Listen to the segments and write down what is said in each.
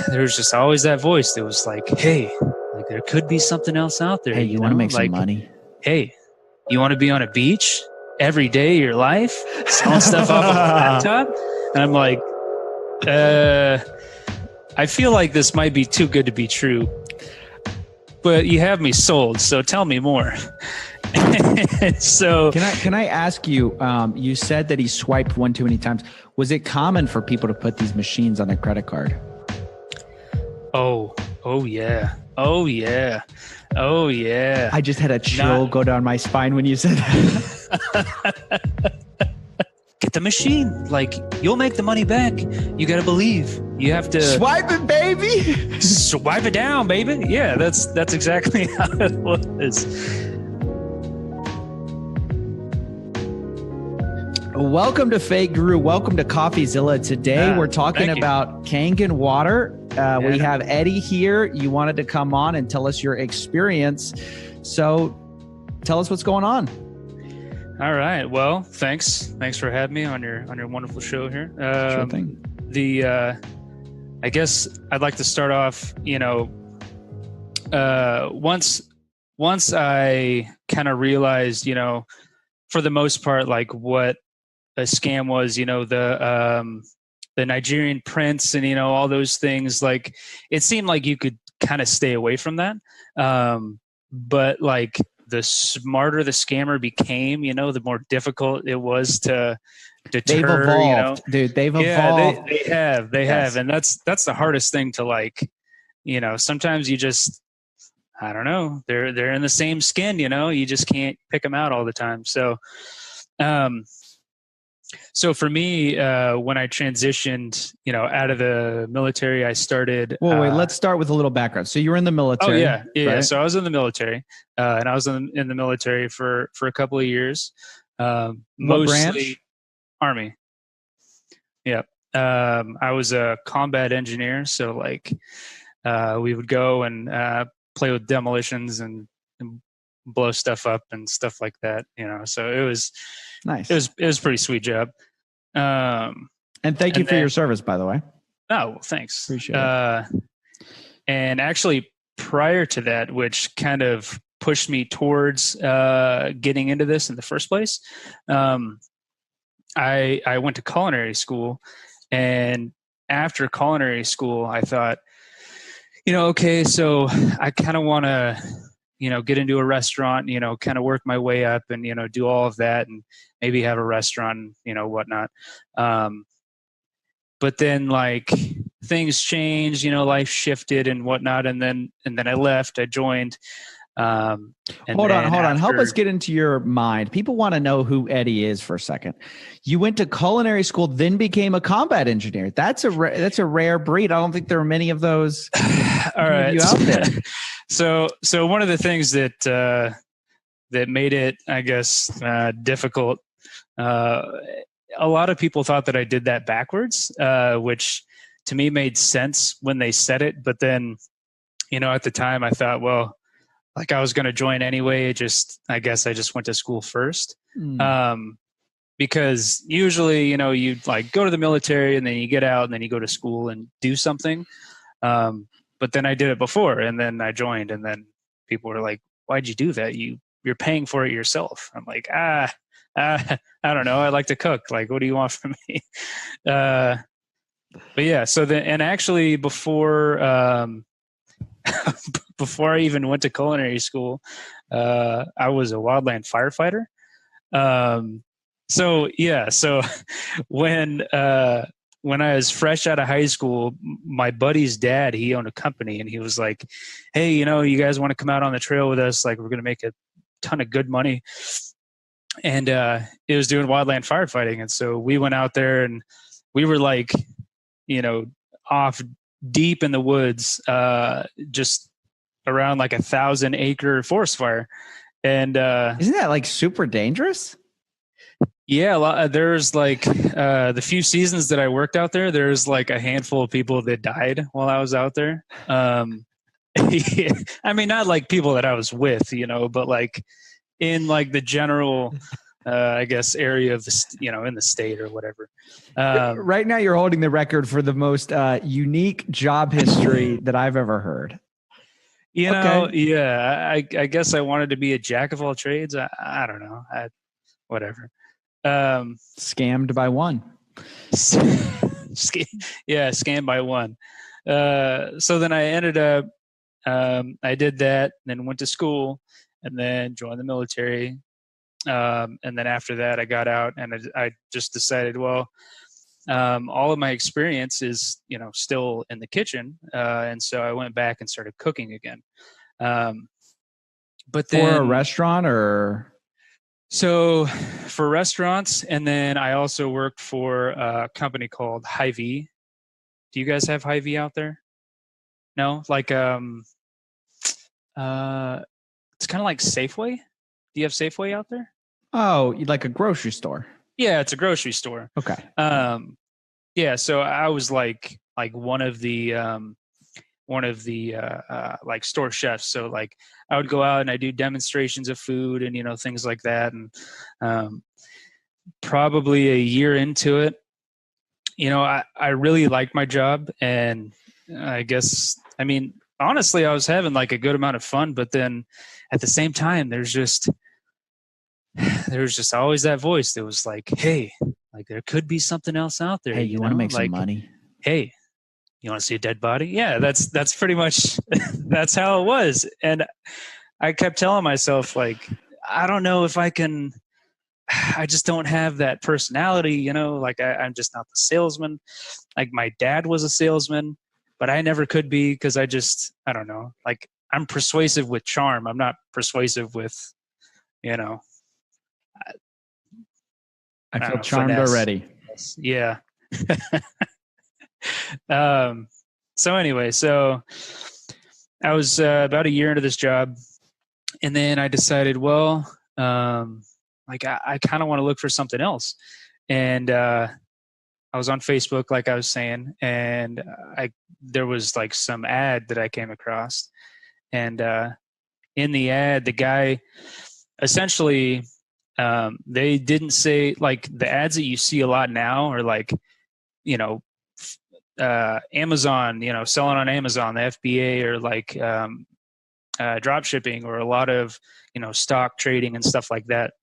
there was just always that voice that was like, hey, like there could be something else out there. Hey, you want to make some money? Hey, you want to be on a beach every day of your life selling stuff off of a laptop? And I'm like, I feel like this might be too good to be true, but you have me sold, so tell me more. So can I ask you, you said that he swiped one too many times. Was it common for people to put these machines on their credit card? Oh yeah. I just had a chill go down my spine when you said that. Get the machine. Like, you'll make the money back. You got to believe. You have to swipe it, baby. Swipe it down, baby. Yeah, that's exactly how it was. Welcome to Fake Guru. Welcome to Coffeezilla. Today we're talking about Kangen water. We have Eddie here. You wanted to come on and tell us your experience. So tell us what's going on. All right. Well, thanks for having me on your wonderful show here. Sure thing. I guess I'd like to start off, once I kind of realized, for the most part, like what a scam was, the Nigerian prince and, all those things, like it seemed like you could kind of stay away from that. But like the smarter the scammer became, the more difficult it was to deter. They've evolved, dude. They've evolved. They have. And that's the hardest thing to like, sometimes you just, I don't know, they're in the same skin, you just can't pick them out all the time. So for me, when I transitioned, out of the military, I started. Well, wait, let's start with a little background. So you were in the military. Oh yeah. Right? So I was in the military, and I was in the military for a couple of years. Mostly branch? Army. Yeah. I was a combat engineer, so like we would go and play with demolitions and blow stuff up and stuff like that, so it was nice. It was a pretty sweet job. And thank you for your service, by the way. Oh, well, thanks. Appreciate it. And actually prior to that, which kind of pushed me towards getting into this in the first place, I went to culinary school, and after culinary school I thought, okay, so I kind of want to get into a restaurant, kind of work my way up and, do all of that and maybe have a restaurant, whatnot. But then like things changed, life shifted and whatnot. And then I left, I joined. Hold on. Help us get into your mind. People want to know who Eddie is for a second. You went to culinary school, then became a combat engineer. That's a rare breed. I don't think there are many of those. All right. You out there. So one of the things that made it, I guess, difficult, a lot of people thought that I did that backwards, which to me made sense when they said it. But then, at the time I thought, well, like I was going to join anyway. I guess I just went to school first. Because usually, you'd like go to the military and then you get out and then you go to school and do something. But then I did it before and then I joined, and then people were like, why'd you do that? You're paying for it yourself. I'm like, I don't know. I like to cook. Like, what do you want from me? But yeah, so and actually before I even went to culinary school, I was a wildland firefighter. So when I was fresh out of high school, my buddy's dad, he owned a company, and he was like, hey, you guys want to come out on the trail with us? Like, we're going to make a ton of good money. And it was doing wildland firefighting. And so we went out there and we were like, off deep in the woods, just around like 1,000-acre forest fire. And isn't that like super dangerous? Yeah, there's like the few seasons that I worked out there, there's like a handful of people that died while I was out there. I mean, not like people that I was with, but like in like the general I guess, area of the, in the state or whatever. Right now you're holding the record for the most unique job history that I've ever heard. Yeah, I guess I wanted to be a jack of all trades. I don't know. Whatever. Scammed by one. Scammed by one. So then I ended up, I did that, and then went to school, and then joined the military. And then after that, I got out, and I just decided, well, all of my experience is, still in the kitchen. And so I went back and started cooking again. But then, for a restaurant or? So for restaurants, and then I also worked for a company called Hy-Vee. Do you guys have Hy-Vee out there? No? Like, it's kind of like Safeway. Do you have Safeway out there? Oh, like a grocery store. Yeah, it's a grocery store. Okay. Yeah, so I was like one of the like store chefs. So like I would go out and I do demonstrations of food and things like that. And probably a year into it, I really liked my job, and I guess, honestly, I was having like a good amount of fun, but then at the same time, there was just always that voice that was like, hey, like there could be something else out there. Hey, you want to make some money? Hey, you want to see a dead body? Yeah, that's pretty much, that's how it was. And I kept telling myself, like, I don't know if I can, I just don't have that personality, like I'm just not the salesman. Like my dad was a salesman, but I never could be, because I don't know, like I'm persuasive with charm. I'm not persuasive with, I feel charmed finesse already. Yeah. So anyway, so I was about a year into this job, and then I decided, well, like I kind of want to look for something else. And I was on Facebook, like I was saying, and there was like some ad that I came across, and in the ad, the guy essentially, they didn't say, like the ads that you see a lot now are like, Amazon, selling on Amazon, the FBA, or like drop shipping, or a lot of stock trading and stuff like that.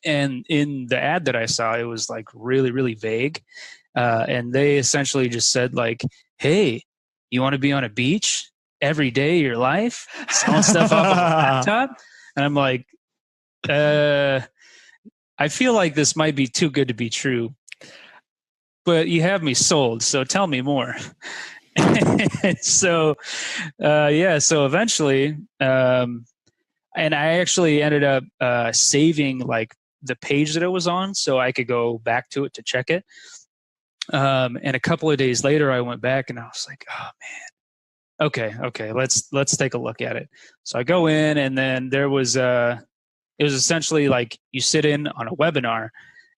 And in the ad that I saw, it was like really, really vague, and they essentially just said like, hey, you want to be on a beach every day of your life selling stuff off of a laptop? And I'm like, I feel like this might be too good to be true, but you have me sold, so tell me more. So so eventually, and I actually ended up saving like the page that it was on, so I could go back to it to check it. And a couple of days later, I went back and I was like, oh man, okay, let's take a look at it. So I go in, and then there was it was essentially like you sit in on a webinar,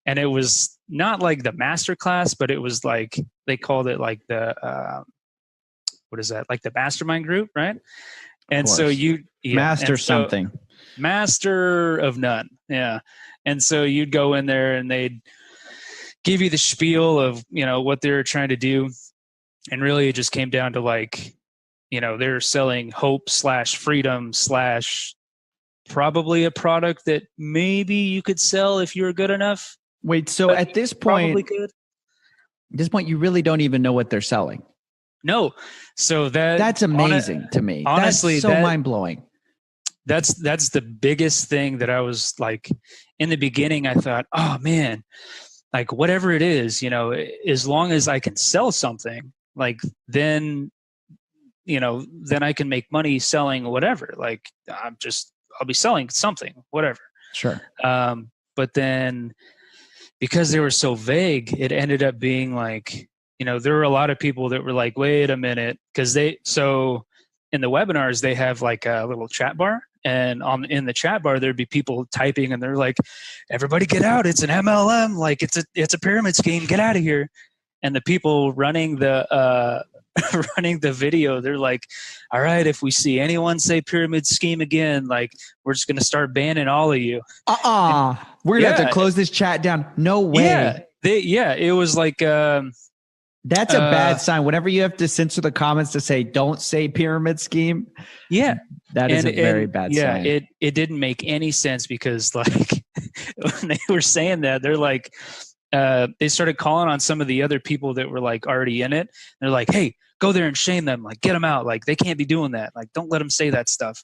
and it was not like the master class, but it was like, they called it like the what is that? Like the mastermind group, right? And so master something, master of none. Yeah. And so you'd go in there and they'd give you the spiel of, what they were trying to do. And really it just came down to like, they're selling hope / freedom / probably a product that maybe you could sell if you were good enough. Wait, so at this point, you really don't even know what they're selling. No. So that's amazing to me. Honestly, that's so mind blowing. That's the biggest thing that I was like, in the beginning, I thought, oh man, like whatever it is, as long as I can sell something, like then I can make money selling whatever. Like I'll be selling something, whatever. Sure. But then because they were so vague, it ended up being like, there were a lot of people that were like, wait a minute. Cause so in the webinars, they have like a little chat bar, and in the chat bar, there'd be people typing, and they're like, everybody get out. It's an MLM. Like it's a pyramid scheme. Get out of here. And the people running the, running the video, they're like, all right, if we see anyone say pyramid scheme again, like we're just going to start banning all of you. We're going to have to close this chat down. No way. It was like, that's a bad sign. Whenever you have to censor the comments to say, don't say pyramid scheme. Yeah. That is a very bad sign. Yeah. It didn't make any sense because like when they were saying that, they're like, they started calling on some of the other people that were like already in it. They're like, hey, go there and shame them. Like, get them out. Like, they can't be doing that. Like, don't let them say that stuff.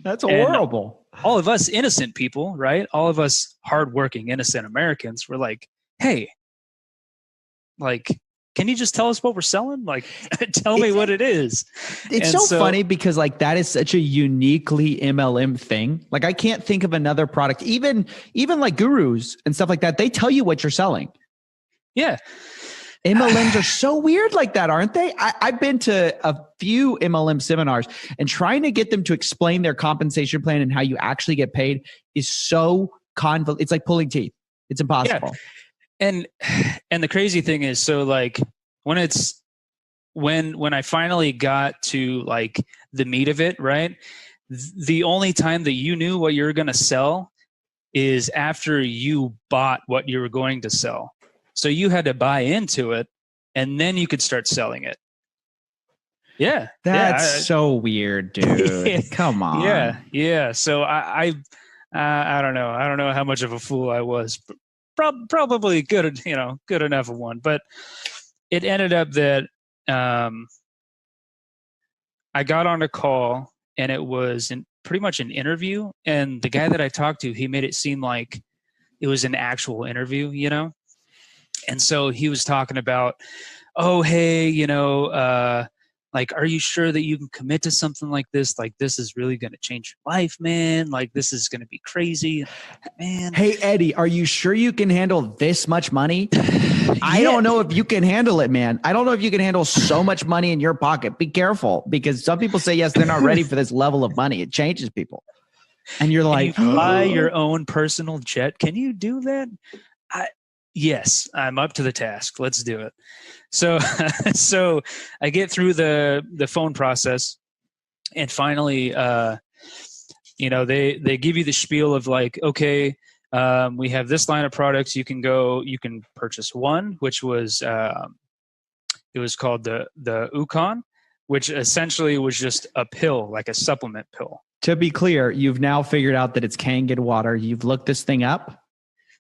That's horrible. All of us innocent people, right? All of us hardworking, innocent Americans were like, hey, like, can you just tell us what we're selling? Like, tell me what it is. It's so funny because like that is such a uniquely MLM thing. Like I can't think of another product, even like gurus and stuff like that. They tell you what you're selling. Yeah. MLMs are so weird like that, aren't they? I've been to a few MLM seminars and trying to get them to explain their compensation plan and how you actually get paid is so convoluted. It's like pulling teeth. It's impossible. Yeah. And the crazy thing is, so like when I finally got to like the meat of it, right? The only time that you knew what you were going to sell is after you bought what you were going to sell. So you had to buy into it and then you could start selling it. Yeah. That's so weird, dude. Come on. Yeah. So I don't know. I don't know how much of a fool I was. Probably good enough of one, but it ended up that I got on a call and it was pretty much an interview, and the guy that I talked to, he made it seem like it was an actual interview, you know? And so he was talking about, oh, hey, like, are you sure that you can commit to something like this? Like, this is really going to change your life, man. Like, this is going to be crazy, man. Hey, Eddie, are you sure you can handle this much money? I don't know if you can handle it, man. I don't know if you can handle so much money in your pocket. Be careful, because some people say, yes, they're not ready for this level of money. It changes people. And you're like, you fly your own personal jet. Can you do that? Yes, I'm up to the task. Let's do it. So, so I get through the phone process, and finally, they give you the spiel of like, okay, we have this line of products. You can purchase one, which was it was called the Ukon, which essentially was just a pill, like a supplement pill. To be clear, you've now figured out that it's Kangen water. You've looked this thing up.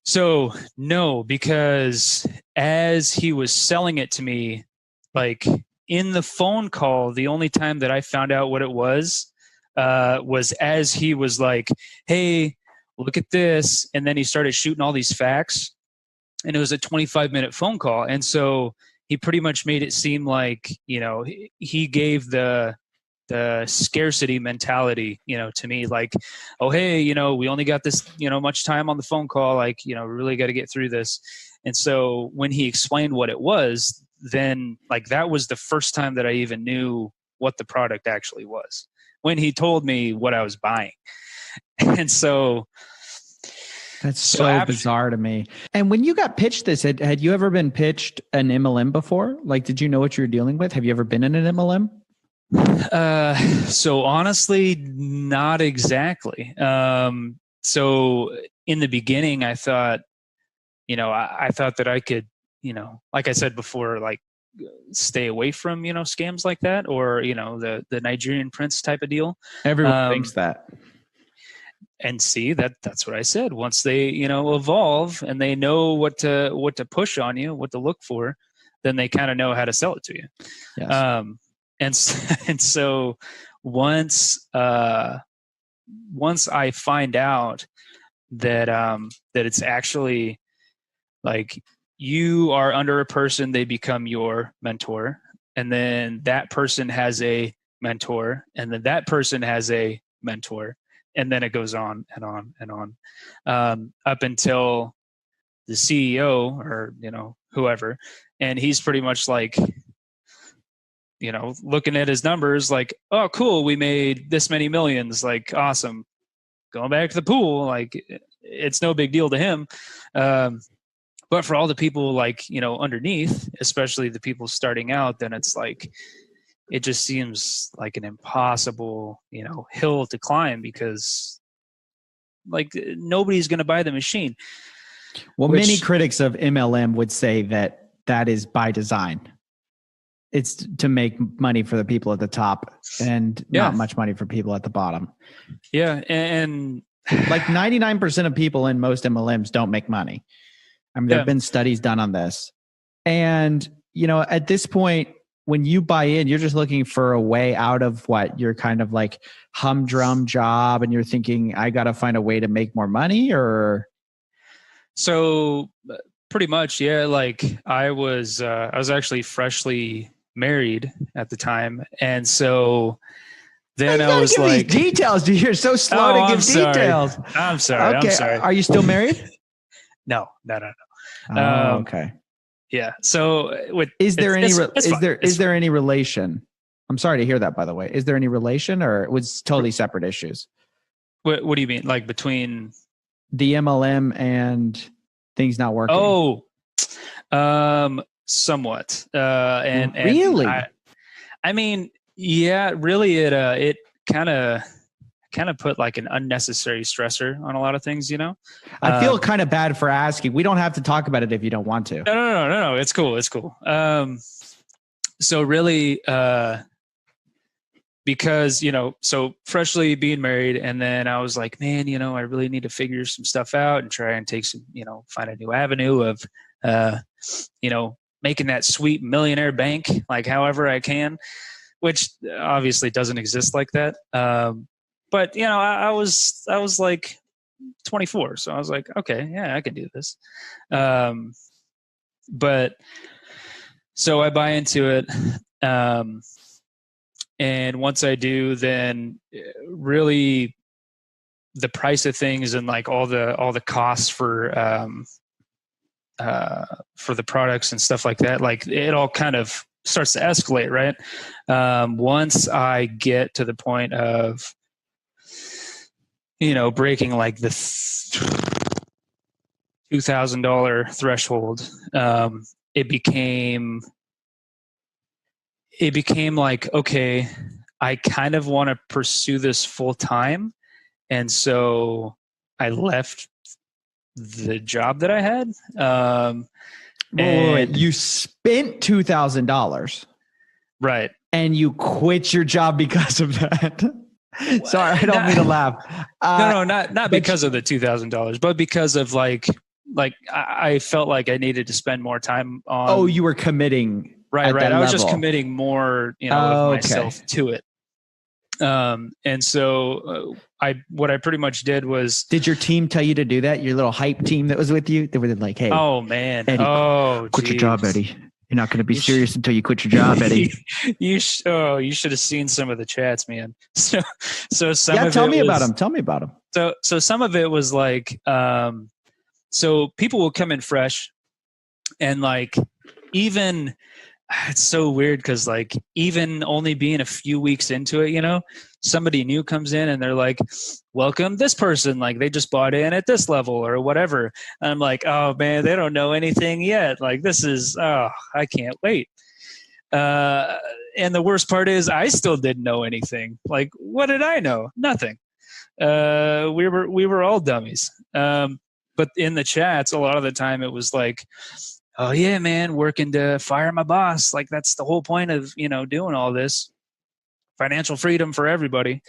So no, because as he was selling it to me, like in the phone call, the only time that I found out what it was as he was like, hey, look at this. And then he started shooting all these facts, and it was a 25-minute phone call. And so he pretty much made it seem like, he gave the scarcity mentality, to me, like, oh, hey, we only got this, much time on the phone call. Like, we really got to get through this. And so when he explained what it was, then like, that was the first time that I even knew what the product actually was, when he told me what I was buying. And so that's so bizarre to me. And when you got pitched this, had you ever been pitched an MLM before? Like, did you know what you were dealing with? Have you ever been in an MLM? So honestly, not exactly. So in the beginning, I thought, I thought that I could, like I said before, like stay away from, scams like that, or, the Nigerian prince type of deal. Everyone thinks that. And see, that's what I said. Once they, evolve and they know what to push on you, what to look for, then they kind of know how to sell it to you. Yes. And so once I find out that that it's actually like you are under a person, they become your mentor, and then that person has a mentor, and then that person has a mentor, and then it goes on and on and on, up until the CEO or whoever, and he's pretty much like, looking at his numbers like, oh, cool, we made this many millions, like, awesome, going back to the pool, like, it's no big deal to him. But for all the people like, underneath, especially the people starting out, then it's like, it just seems like an impossible, hill to climb, because like nobody's going to buy the machine. Well, many critics of MLM would say that is by design. It's to make money for the people at the top and not much money for people at the bottom. Yeah. And like 99% of people in most MLMs don't make money. I mean, there have been studies done on this. And, at this point, when you buy in, you're just looking for a way out of what you're kind of like humdrum job. And you're thinking, I got to find a way to make more money, or. So pretty much, yeah. Like I was actually freshly married at the time. And so then I was like, these details, dude, you're so slow to give details. I'm sorry. Okay. I'm sorry. Are you still married? No. Okay. Yeah. So is there any relation? I'm sorry to hear that, by the way. Is there any relation, or it was totally separate issues? What do you mean? Like between the MLM and things not working? Oh, somewhat. And really, I mean, yeah, really, it kind of put like an unnecessary stressor on a lot of things, I feel kind of bad for asking. We don't have to talk about it if you don't want to. No. It's cool. So really, because, so freshly being married, and then I was like, man, I really need to figure some stuff out and try and take some, find a new avenue of, making that sweet millionaire bank, like however I can, which obviously doesn't exist like that. But I was like 24, so I was like, okay, yeah, I can do this. But so I buy into it, and once I do, then really the price of things and like all the costs for the products and stuff like that, like it all kind of starts to escalate, right? Once I get to the point of breaking like the $2,000 threshold, it became like, okay, I kind of want to pursue this full time. And so I left the job that I had. Wait, you spent $2,000. Right. And you quit your job because of that. Sorry, I don't mean to laugh. No, not because of the $2,000, but because of like I felt like I needed to spend more time on. Oh, you were committing. Right. I was just committing more, of myself to it. And so what I pretty much did was. Did your team tell you to do that? Your little hype team that was with you? They were like, hey. Oh man. Eddie, quit your job, Eddie. You're not going to be serious until you quit your job, Eddie. You should have seen some of the chats, man. So some of tell me about them. Tell me about them. So some of it was like, so people will come in fresh, and like even it's so weird because like even only being a few weeks into it, somebody new comes in and they're like, welcome this person, like they just bought in at this level or whatever. And I'm like, oh man, they don't know anything yet. Like this is, I can't wait. And the worst part is I still didn't know anything. Like, what did I know? Nothing. We were all dummies. But in the chats, a lot of the time it was like, oh yeah, man, working to fire my boss. Like that's the whole point of, doing all this. Financial freedom for everybody.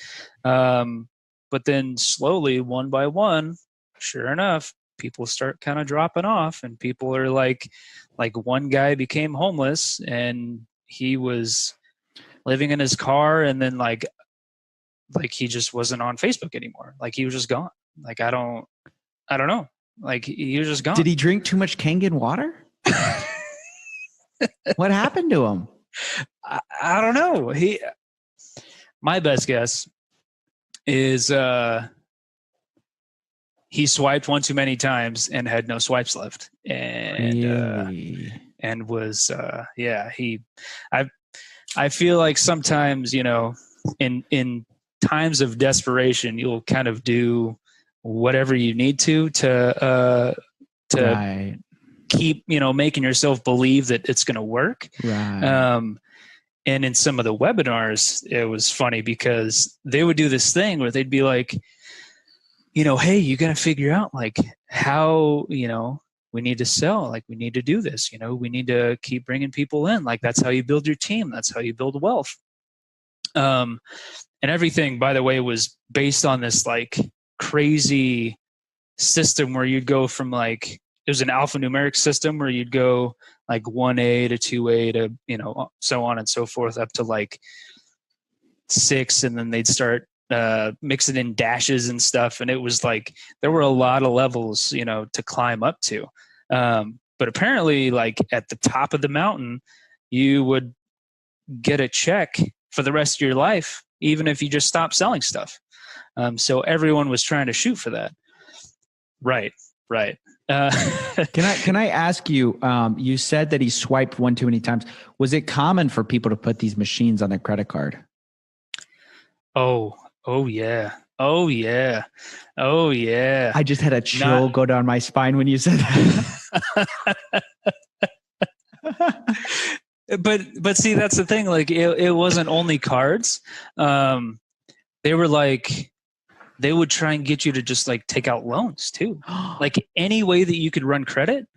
But then slowly, one by one, sure enough, people start kind of dropping off, and people are like one guy became homeless and he was living in his car, and then like he just wasn't on Facebook anymore. Like he was just gone. Like I don't know. Like he was just gone. Did he drink too much Kangen water? What happened to him? I don't know. My best guess is he swiped one too many times and had no swipes left, and really? And was I feel like sometimes in times of desperation you'll kind of do whatever you need to right. keep making yourself believe that it's going to work. Right. And in some of the webinars, it was funny because they would do this thing where they'd be like, hey, you got to figure out like how, we need to sell, like we need to do this, we need to keep bringing people in. Like that's how you build your team. That's how you build wealth. And everything, by the way, was based on this like crazy system where you'd go from like, it was an alphanumeric system where you'd go like 1A to 2A to, so on and so forth up to like 6. And then they'd start mixing in dashes and stuff. And it was like, there were a lot of levels, to climb up to. But apparently like at the top of the mountain, you would get a check for the rest of your life, even if you just stopped selling stuff. So everyone was trying to shoot for that. Right. Can I ask you, you said that he swiped one too many times. Was it common for people to put these machines on their credit card? Oh yeah. I just had a chill go down my spine when you said that. But see, that's the thing. Like it wasn't only cards. They were like, they would try and get you to just like take out loans too. Like any way that you could run credit,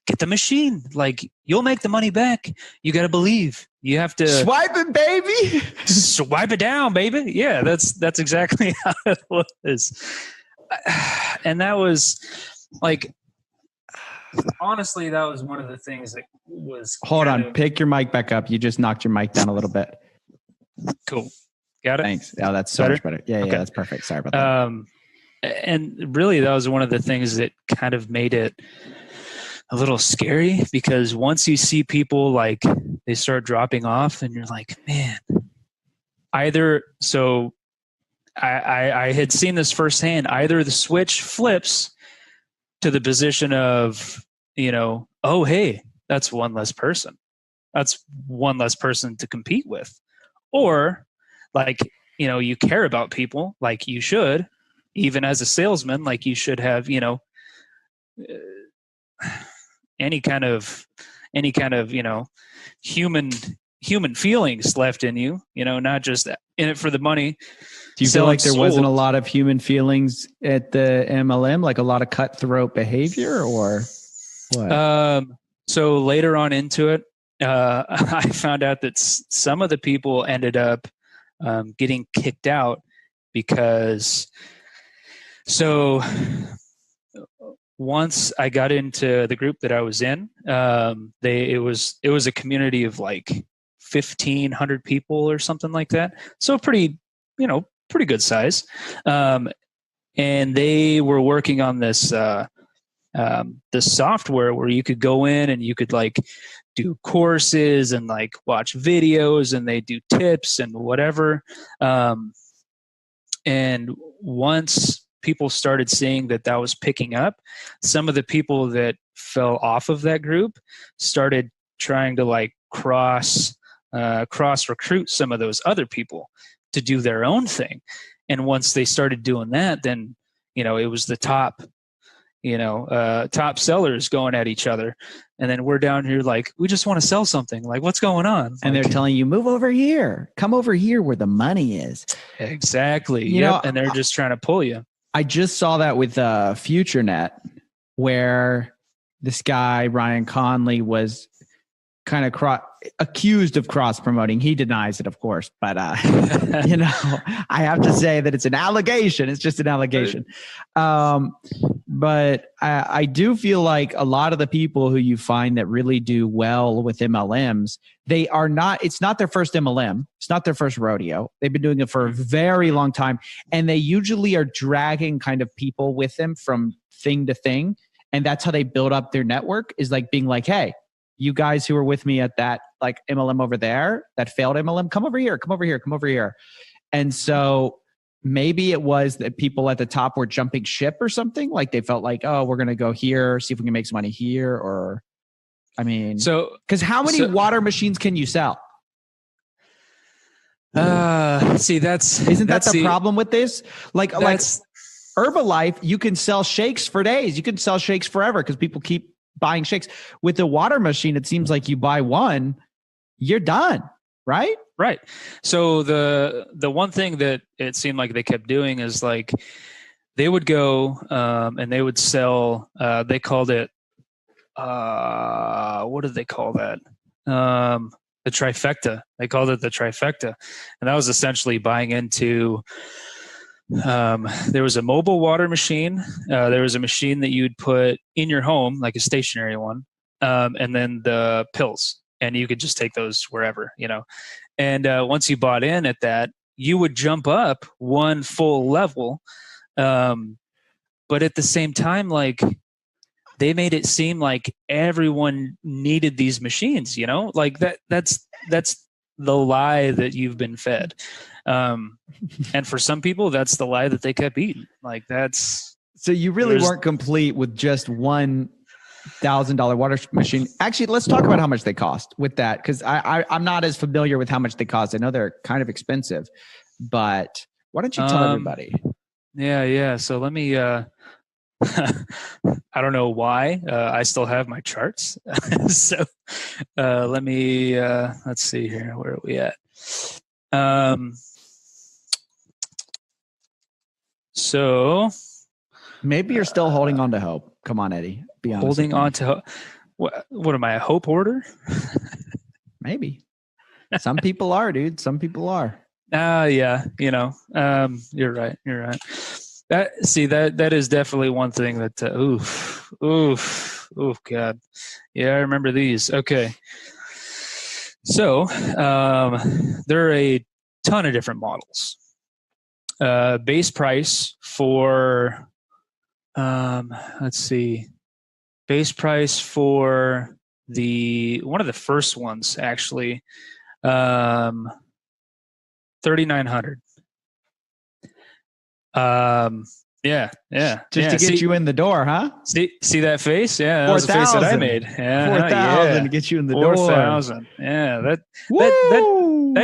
get the machine. Like you'll make the money back. You got to believe. You have to swipe it, baby. Swipe it down, baby. Yeah, that's exactly how it was. And that was like, honestly, that was one of the things that was. Hold on, pick your mic back up. You just knocked your mic down a little bit. Cool. Got it? Thanks. Oh, that's so much better. Yeah, that's perfect. Sorry about that. And really, that was one of the things that kind of made it a little scary, because once you see people like they start dropping off and you're like, man, either, so I had seen this firsthand, either the switch flips to the position of, oh, hey, that's one less person. That's one less person to compete with. Or like, you care about people like you should, even as a salesman, like you should have, any kind of, human feelings left in you, not just in it for the money. Do you feel like there wasn't a lot of human feelings at the MLM, like a lot of cutthroat behavior, or what? So later on into it, I found out that some of the people ended up getting kicked out because, so once I got into the group that I was in, it was a community of like 1,500 people or something like that. So pretty good size. And they were working on this software where you could go in and you could like do courses and like watch videos, and they do tips and whatever. And once people started seeing that was picking up, some of the people that fell off of that group started trying to like cross recruit some of those other people to do their own thing. And once they started doing that, then, it was the top sellers going at each other. And then we're down here like, we just want to sell something. Like, what's going on? And they're telling you, move over here, come over here where the money is. Exactly. And they're just trying to pull you. I just saw that with FutureNet, where this guy, Ryan Conley, was kind of accused of cross promoting. He denies it, of course, but I have to say that it's an allegation. It's just an allegation. But I do feel like a lot of the people who you find that really do well with MLMs, it's not their first MLM. It's not their first rodeo. They've been doing it for a very long time. And they usually are dragging kind of people with them from thing to thing. And that's how they build up their network, is like being like, hey, you guys who were with me at that like MLM over there, that failed MLM, come over here. And so maybe it was that people at the top were jumping ship or something. Like they felt like, oh, we're going to go here, see if we can make some money here. Or, because how many water machines can you sell? Isn't that the problem with this? Like Herbalife, you can sell shakes for days. You can sell shakes forever because people keep buying shakes. With the water machine, it seems like you buy one, you're done, right? Right. So the one thing that it seemed like they kept doing is like they would go and they would sell. They called it. What did they call that? The trifecta. They called it the trifecta, and that was essentially buying into. There was a mobile water machine. There was a machine that you'd put in your home, like a stationary one, and then the pills, and you could just take those wherever, you know. And once you bought in at that, you would jump up one full level, but at the same time, like they made it seem like everyone needed these machines, you know, like that's the lie that you've been fed. And for some people, that's the lie that they kept eating. Like that's. So you really weren't complete with just $1,000 water machine. Actually, let's talk about how much they cost with that. Cause I'm not as familiar with how much they cost. I know they're kind of expensive, but why don't you tell everybody? Yeah. So let me, I don't know why. I still have my charts. So let me, let's see here. Where are we at? So maybe you're still holding on to hope. Come on, Eddie. Be honest. Holding on to hope. What am I, a hope hoarder? Maybe. Some people are, dude. Some people are. Yeah. You know, you're right. That is definitely one thing that, oof, God. Yeah, I remember these. Okay. So, there are a ton of different models. Base price for, let's see, base price for one of the first ones, actually, 3,900. Yeah. Just to get you in the door, huh? See that face? Yeah, that was the face that I made. Yeah, 4,000 to get you in the door. 4,000. Yeah, that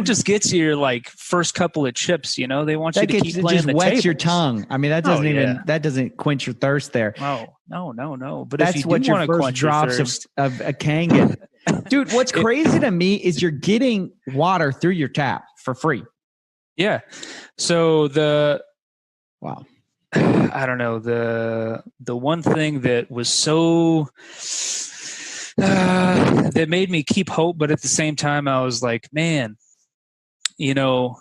just gets you your like first couple of chips. You know, they want you to keep playing the tables. That just wets your tongue. I mean, that doesn't that doesn't quench your thirst there. No. But that's if you what do your want to first quench drops your thirst, of a Kangen. Dude, what's crazy to me is you're getting water through your tap for free. Yeah. So wow. I don't know, the one thing that was so that made me keep hope, but at the same time I was like, man, you know,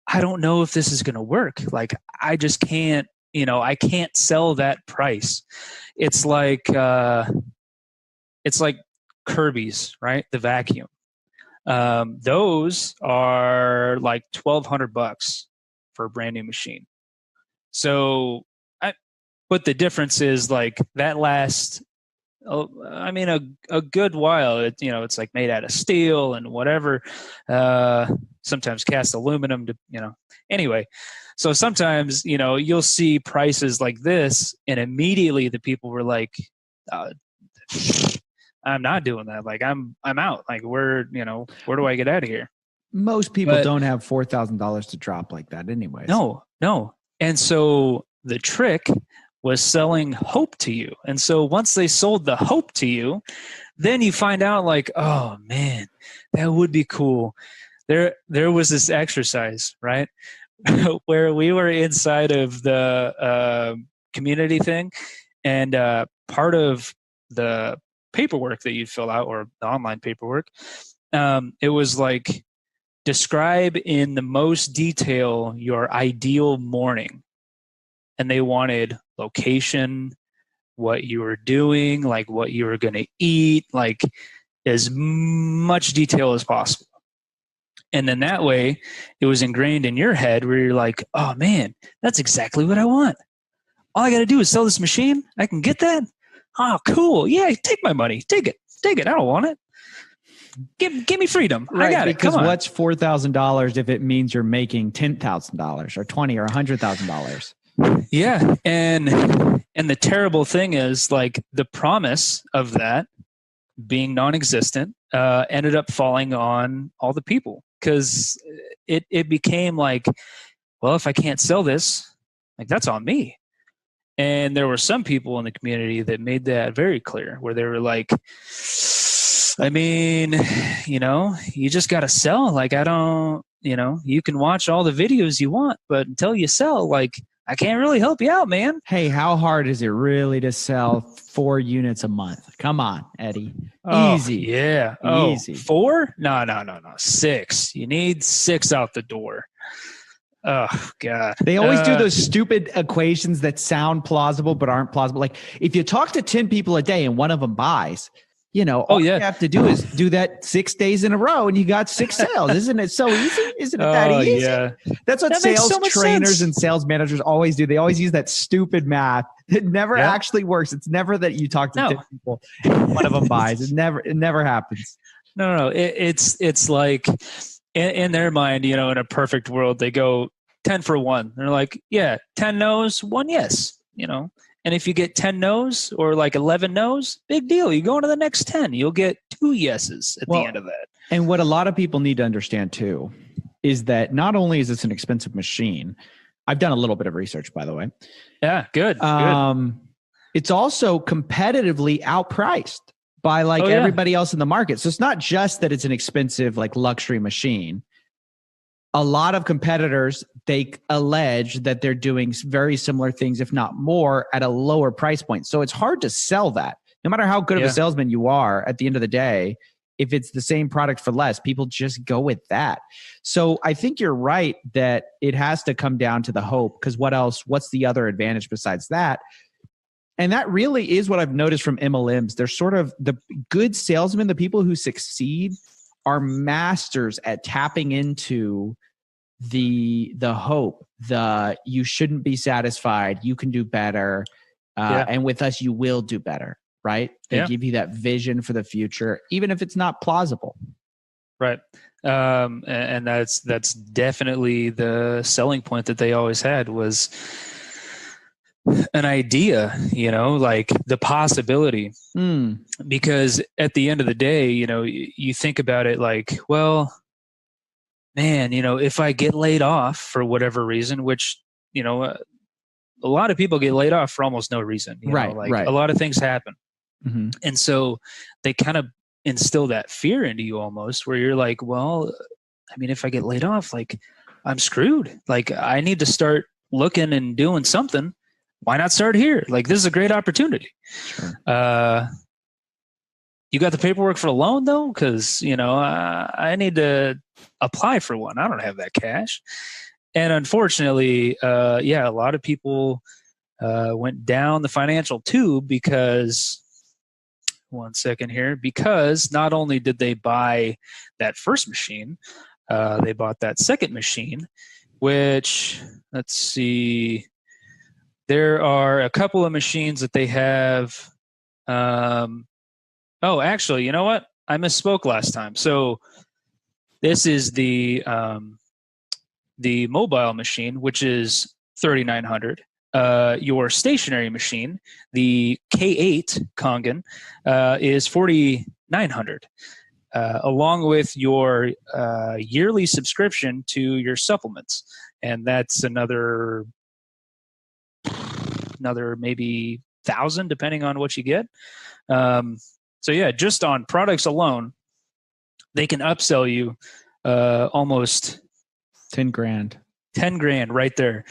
I don't know if this is going to work. Like I just can't, you know, I can't sell that price. It's like Kirby's, right? The vacuum. Those are like $1,200 for a brand new machine. So, but the difference is like that lasts, I mean, a good while. It's like made out of steel and whatever. Sometimes cast aluminum to, anyway. So sometimes, you'll see prices like this and immediately the people were like, I'm not doing that. Like I'm out. Like where do I get out of here? Most people don't have $4,000 to drop like that anyways. No. And so the trick was selling hope to you. And so once they sold the hope to you, then you find out like, oh man, that would be cool. There was this exercise, right? Where we were inside of the community thing, and part of the paperwork that you'd fill out, or the online paperwork, it was like, describe in the most detail your ideal morning. And they wanted location, what you were doing, like what you were going to eat, like as much detail as possible. And then that way it was ingrained in your head where you're like, oh man, that's exactly what I want. All I got to do is sell this machine. I can get that. Oh, cool. Yeah, take my money. Take it. I don't want it. Give me freedom. Right, I got it. Because what's $4,000 if it means you're making $10,000 or $20,000 or $100,000? Yeah, and the terrible thing is, like, the promise of that being non-existent ended up falling on all the people, because it became like, well, if I can't sell this, like, that's on me. And there were some people in the community that made that very clear, where they were like, I mean, you just got to sell. Like, I don't, you can watch all the videos you want, but until you sell, like, I can't really help you out, man. Hey, how hard is it really to sell 4 units a month? Come on, Eddie. Oh, Easy. yeah. Easy. 4? No. 6. You need 6 out the door. Oh, God. They always do those stupid equations that sound plausible but aren't plausible. Like if you talk to 10 people a day and one of them buys, all you have to do is do that 6 days in a row and you got 6 sales. Isn't it so easy? Isn't it that easy? Yeah. That's what sales trainers and sales managers always do. They always use that stupid math. It never actually works. It's never that you talk to 10 people and one of them buys. It never happens. No. It's like in their mind, in a perfect world, they go 10 for 1. They're like, 10 no's, 1 yes, And if you get 10 no's or like 11 no's, big deal. You go on to the next 10. You'll get 2 yeses at the end of that. And what a lot of people need to understand too is that not only is this an expensive machine, I've done a little bit of research, by the way. Yeah, good. It's also competitively outpriced by everybody else in the market. So it's not just that it's an expensive luxury machine. A lot of competitors, they allege that they're doing very similar things, if not more, at a lower price point. So it's hard to sell that. No matter how good of a salesman you are, at the end of the day, if it's the same product for less, people just go with that. So I think you're right that it has to come down to the hope, because what else? What's the other advantage besides that? And that really is what I've noticed from MLMs. They're sort of the good salesmen, the people who succeed are masters at tapping into the hope, you shouldn't be satisfied, you can do better, and with us you will do better, right? They give you that vision for the future, even if it's not plausible. Right. And that's definitely the selling point that they always had, was an idea, like the possibility. Because at the end of the day, you think about it like, well, man, if I get laid off for whatever reason, which, a lot of people get laid off for almost no reason, right. A lot of things happen. Mm-hmm. And so they kind of instill that fear into you almost, where you're like, well, I mean, if I get laid off, I'm screwed. I need to start looking and doing something. Why not start here? This is a great opportunity. Sure. You got the paperwork for a loan though? Because, I need to apply for one. I don't have that cash. And unfortunately, a lot of people went down the financial tube because, one second here, because not only did they buy that first machine, they bought that second machine, which, let's see, there are a couple of machines that they have. Actually, you know what? I misspoke last time. So this is the mobile machine, which is $3,900. Your stationary machine, the K8 Kangen, is $4,900. Along with your yearly subscription to your supplements, and that's another maybe 1,000 depending on what you get. So just on products alone, they can upsell you almost 10 grand. 10 grand right there,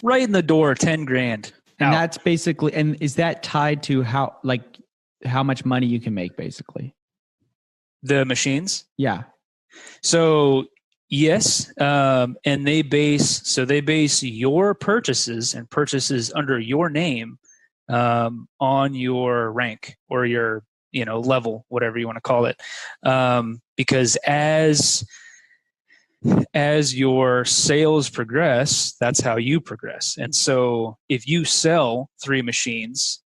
right in the door. 10 grand. And that's basically, and is that tied to how much money you can make, basically? The machines? Yeah. So yes, and they base your purchases and purchases under your name on your rank or your level, whatever you want to call it, because as your sales progress, that's how you progress. And so if you sell 3 machines,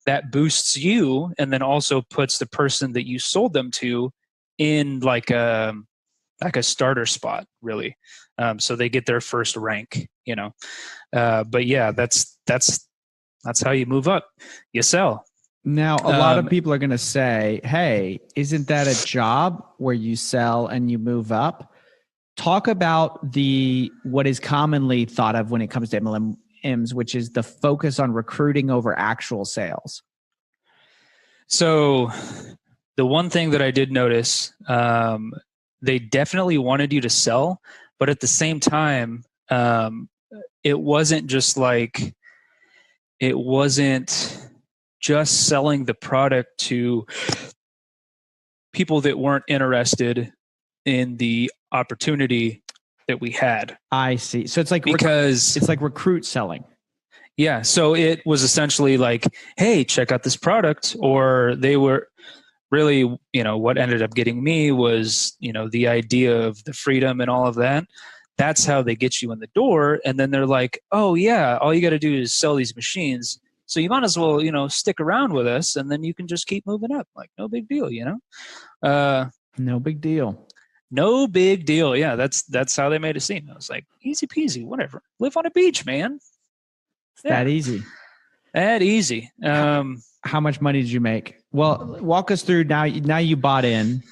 that boosts you, and then also puts the person that you sold them to in like a starter spot, really. So they get their first rank, but yeah, that's how you move up. You sell. Now, a lot of people are going to say, hey, isn't that a job where you sell and you move up? Talk about what is commonly thought of when it comes to MLMs, which is the focus on recruiting over actual sales. So the one thing that I did notice, they definitely wanted you to sell, but at the same time, it wasn't just selling the product to people that weren't interested in the opportunity that we had. I see. So it's like because it's like recruit selling. Yeah. So it was essentially like, hey, check out this product. Or they were really, what ended up getting me was, the idea of the freedom and all of that. That's how they get you in the door. And then they're like, oh yeah, all you got to do is sell these machines. So you might as well, stick around with us, and then you can just keep moving up. Like, no big deal, No big deal. No big deal. Yeah, that's how they made it seem. I was like, easy peasy, whatever. Live on a beach, man. It's that easy. That easy. How much money did you make? Well, walk us through now. Now you bought in.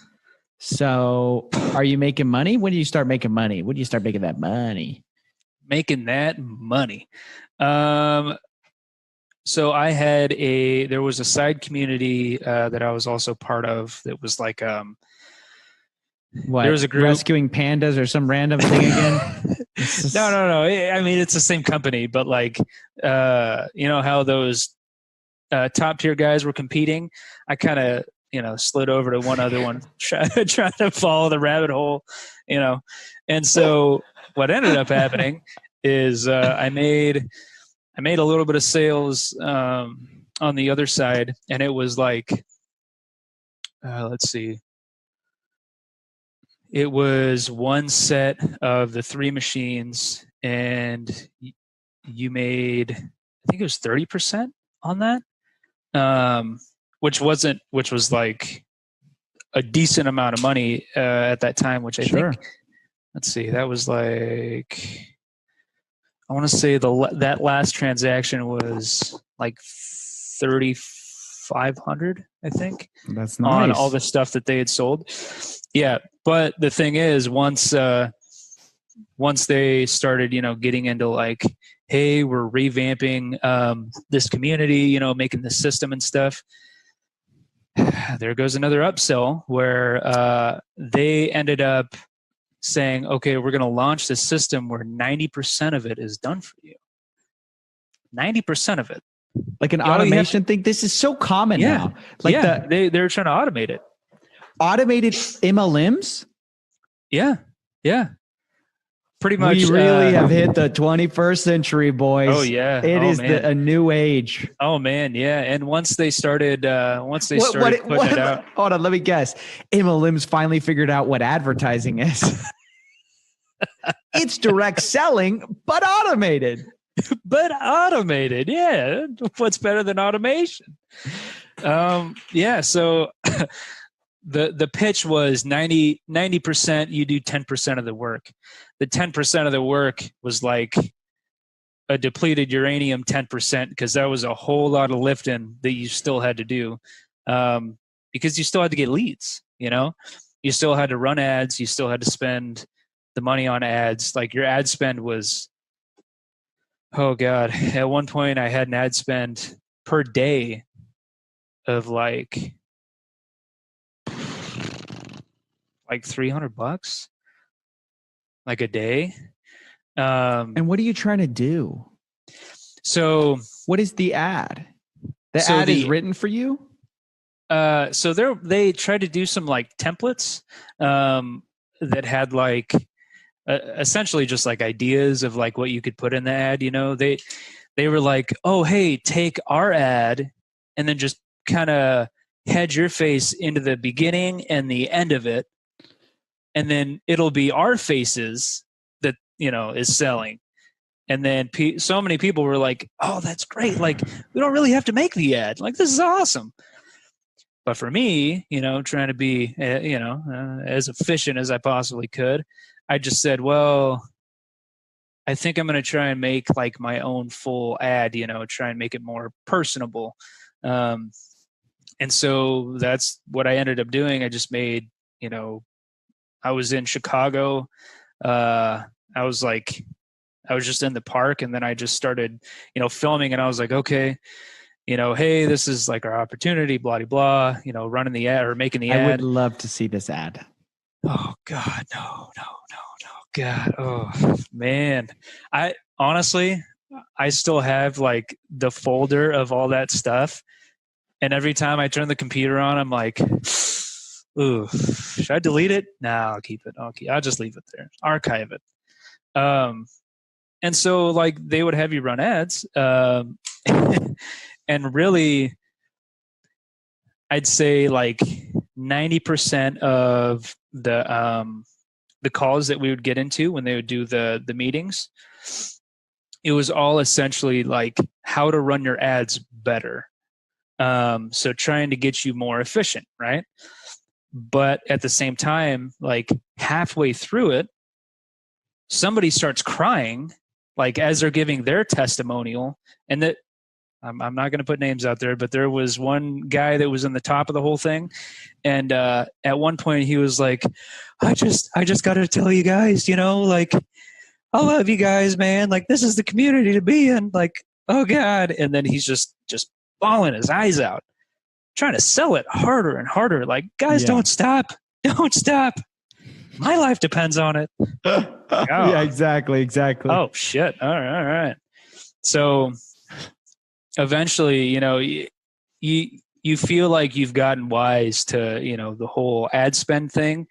So are you making money? When do you start making money? When do you start making that money? Making that money. So there was a side community that I was also part of that was like, what? There was a group rescuing pandas or some random thing again? No. I mean, it's the same company, but like, how those top tier guys were competing. I kind of, slid over to one other one, trying to follow the rabbit hole, And so what ended up happening is I made a little bit of sales on the other side, and it was like, let's see. It was one set of the 3 machines, and you made, I think it was 30% on that, which was like a decent amount of money at that time, which I think, let's see, that was like, I want to say that last transaction was like 3,500, I think. That's nice. On all the stuff that they had sold. Yeah, but the thing is, once they started, getting into like, hey, we're revamping this community, making this system and stuff. There goes another upsell where they ended up saying, okay, we're going to launch this system where 90% of it is done for you. 90% of it. Like an automation thing? This is so common now. Like they're trying to automate it. Automated MLMs? Yeah. Pretty much. We really have hit the 21st century, boys. Oh yeah. It is a new age. Oh man. Yeah. And once they started putting it out. Hold on. Let me guess. MLMs finally figured out what advertising is. It's direct selling, but automated. Yeah. What's better than automation? Yeah. So the pitch was 90%, you do 10% of the work. The 10% of the work was like a depleted uranium 10%, because that was a whole lot of lifting that you still had to do, because you still had to get leads, you still had to run ads, you still had to spend the money on ads. Like your ad spend was, oh God, at one point I had an ad spend per day of like $300 like a day. And what are you trying to do? So what is the ad? The ad is written for you? So they tried to do some like templates that had like essentially just like ideas of like what you could put in the ad. They were like, oh, hey, take our ad and then just kind of hedge your face into the beginning and the end of it. And then it'll be our faces that, is selling. And then so many people were like, oh, that's great. Like, we don't really have to make the ad. Like, this is awesome. But for me, trying to be, as efficient as I possibly could, I just said, well, I think I'm going to try and make like my own full ad, try and make it more personable. And so that's what I ended up doing. I just made, I was in Chicago. I was just in the park, and then I just started, filming, and I was like, okay, hey, this is like our opportunity, blah, blah, blah, running the ad or making the ad. I would love to see this ad. Oh God, no. God. Oh man. I honestly, I still have like the folder of all that stuff. And every time I turn the computer on, I'm like, ooh, should I delete it? No, I'll keep it. I'll just leave it there. Archive it. And so like they would have you run ads. And really, I'd say like 90% of the calls that we would get into when they would do the meetings, it was all essentially like how to run your ads better. So trying to get you more efficient, right? But at the same time, like halfway through it, somebody starts crying, like as they're giving their testimonial, and that I'm not going to put names out there, but there was one guy that was in the top of the whole thing. And at one point he was like, I just got to tell you guys, like, I love you guys, man. Like, this is the community to be in. Like, oh God. And then he's just bawling his eyes out, trying to sell it harder and harder. Like, guys, don't stop. Don't stop. My life depends on it. Yeah, exactly. Oh shit. All right. So eventually, you feel like you've gotten wise to, the whole ad spend thing.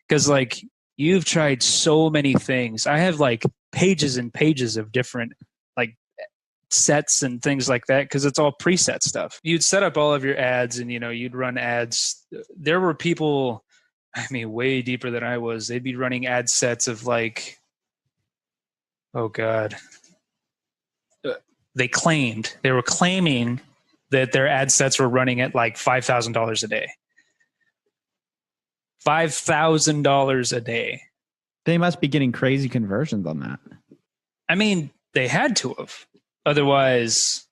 Cause like you've tried so many things. I have like pages and pages of different like sets and things like that. Cause it's all preset stuff. You'd set up all of your ads and, you'd run ads. There were people, way deeper than I was. They'd be running ad sets of like, oh God. They were claiming that their ad sets were running at like $5,000 a day. $5,000 a day. They must be getting crazy conversions on that. They had to have. Otherwise,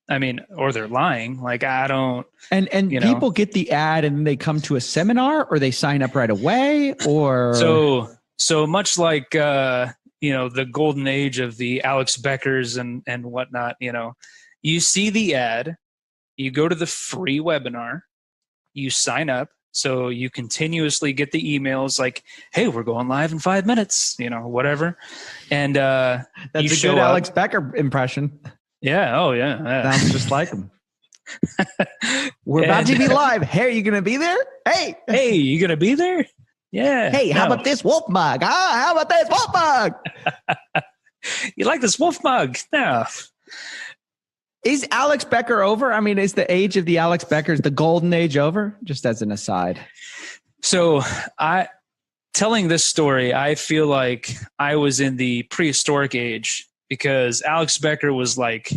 or they're lying. Like, I don't. And people get the ad and they come to a seminar, or they sign up right away, or. So much like, the golden age of the Alex Beckers and whatnot, you see the ad, you go to the free webinar, you sign up. So you continuously get the emails like, hey, we're going live in 5 minutes, whatever. And that's you a good Alex Becker impression. Yeah. Oh yeah. Sounds just like him. We're about to be live. Hey, are you going to be there? Hey, you going to be there? Yeah. Hey, how about this wolf mug? How about this wolf mug? You like this wolf mug? No. Is Alex Becker over? Is the age of the Alex Beckers, the golden age, over? Just as an aside. So telling this story, I feel like I was in the prehistoric age, because Alex Becker was like,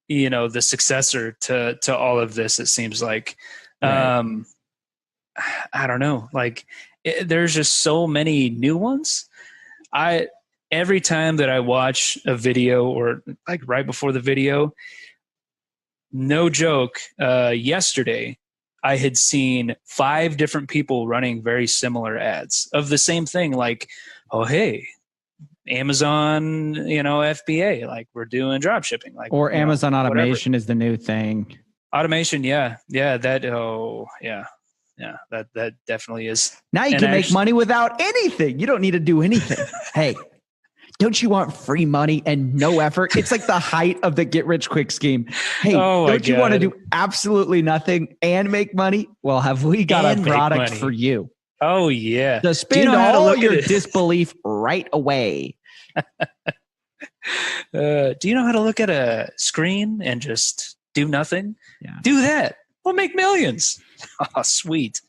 the successor to all of this, it seems like. Right. I don't know. Like, there's just so many new ones. Every time that I watch a video, or like right before the video, no joke, yesterday I had seen 5 different people running very similar ads of the same thing. Like, oh, hey, Amazon, FBA, like we're doing drop shipping, like, or Amazon automation is the new thing. Automation. Yeah. That definitely is. Now you can make money without anything. You don't need to do anything. Hey, don't you want free money and no effort? It's like the height of the get rich quick scheme. Hey, don't you want to do absolutely nothing and make money? Well, have we got a product for you? Oh yeah. Suspend all your disbelief right away. Do you know how to look at a screen and just do nothing? Yeah. Do that. We'll make millions. Oh, sweet.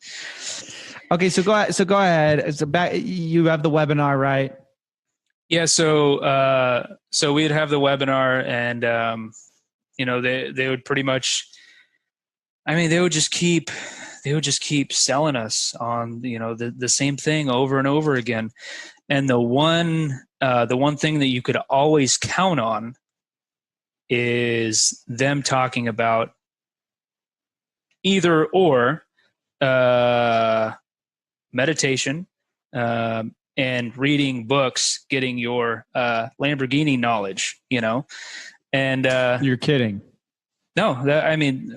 Okay, so go ahead. So you have the webinar, right? Yeah. So we'd have the webinar, and they would pretty much. They would just keep selling us on the same thing over and over again. And the one thing that you could always count on is them talking about either or meditation and reading books, getting your Lamborghini knowledge, and you're kidding. No,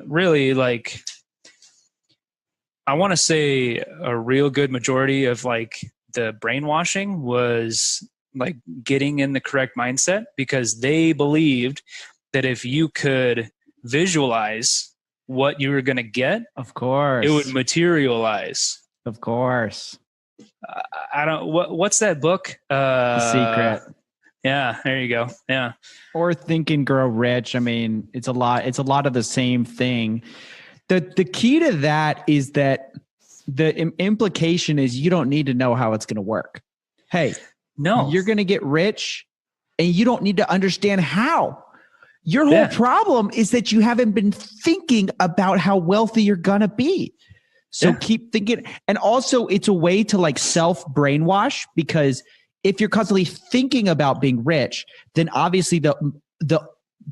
really, like, I want to say a real good majority of like the brainwashing was like getting in the correct mindset, because they believed that if you could visualize what you were going to get, of course, it would materialize. Of course. I don't, what's that book? The Secret. Yeah, there you go. Yeah. Or Think and Grow Rich. I mean, it's a lot of the same thing. The key to that is that the implication is you don't need to know how it's going to work. Hey, no, you're going to get rich and you don't need to understand how. Your whole problem is that you haven't been thinking about how wealthy you're going to be. So keep thinking. And also it's a way to like self brainwash, because if you're constantly thinking about being rich, then obviously the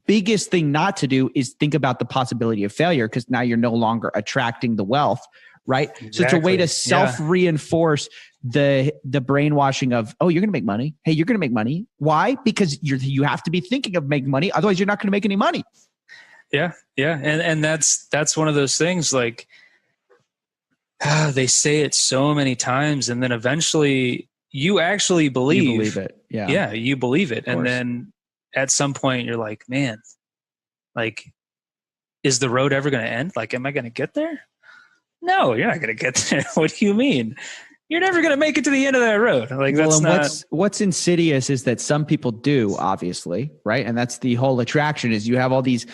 biggest thing not to do is think about the possibility of failure, because now you're no longer attracting the wealth, right? Exactly. So it's a way to self-reinforce the brainwashing of, oh, you're going to make money. Hey, you're going to make money. Why? Because you have to be thinking of making money. Otherwise, you're not going to make any money. Yeah, yeah. And that's one of those things, like, they say it so many times, and then eventually you actually believe it. Yeah. Yeah, you believe it. And then at some point you're like, man, like, is the road ever going to end? Like, am I going to get there? No, you're not going to get there. What do you mean? You're never going to make it to the end of that road. Like, that's not. What's insidious is that some people do, obviously, right? And that's the whole attraction, is you have all these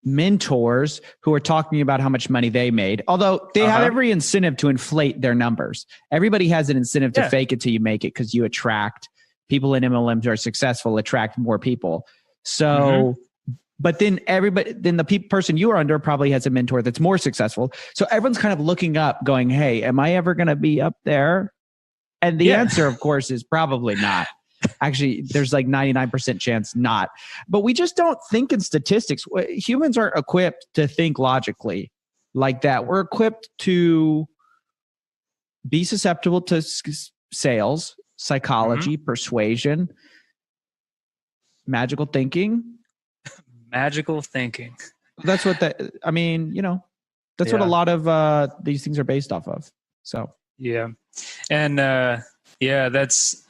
mentors who are talking about how much money they made, although they have every incentive to inflate their numbers. Everybody has an incentive to fake it till you make it, because you attract people in MLMs who are successful, attract more people. So, but then the person you are under probably has a mentor that's more successful. So everyone's kind of looking up going, hey, am I ever going to be up there? And the answer, of course, is probably not. Actually, there's like 99% chance not. But we just don't think in statistics. Humans aren't equipped to think logically like that. We're equipped to be susceptible to sales, psychology, persuasion, magical thinking. Magical thinking. That's what that's what a lot of these things are based off of. So, yeah. And that's.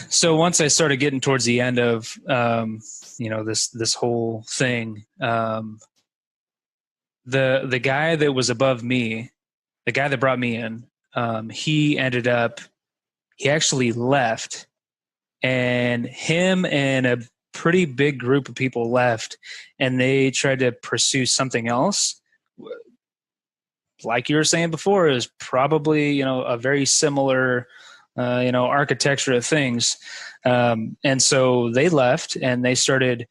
So once I started getting towards the end of, this whole thing, the guy that was above me, the guy that brought me in, he actually left, and him and a pretty big group of people left, and they tried to pursue something else. Like you were saying before, is probably, a very similar architecture of things. And so they left, and they started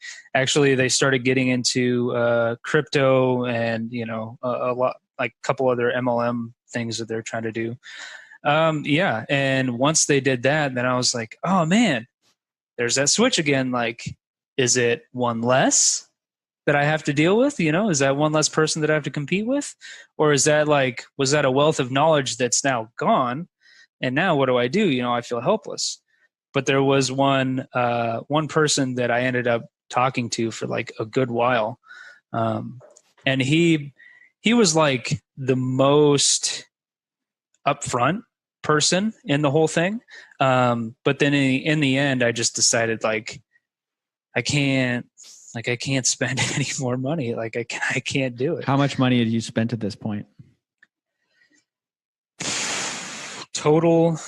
getting into crypto and, a lot, like a couple other MLM things that they're trying to do. And once they did that, then I was like, oh man, there's that switch again. Like, is it one less that I have to deal with? Is that one less person that I have to compete with? Or is that was that a wealth of knowledge that's now gone? And now what do? I feel helpless. But there was one person that I ended up talking to for like a good while. And he was like the most upfront person in the whole thing. But then in the end, I just decided I can't spend any more money. Like I can't do it. How much money had you spent at this point? Total,